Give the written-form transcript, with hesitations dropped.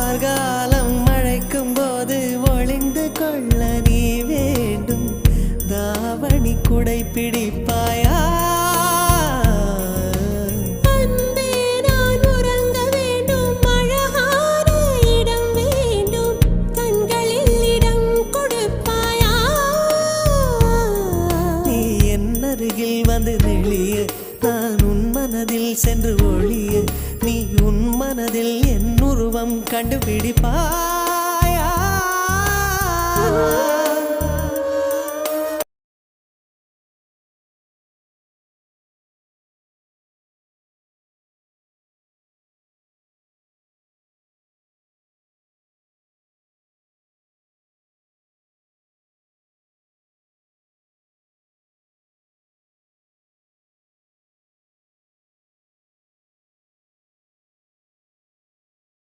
கார்காலம் மழைக்கும் போது ஒளிந்து கொள்ள நீ வேண்டும். தாவணி குடை பிடிப்பாயா? வந்து நெளிய நான் உன் மனதில் சென்று ஒளிய நீ உன் மனதில் என் உருவம் கண்டுபிடிப்பாயா?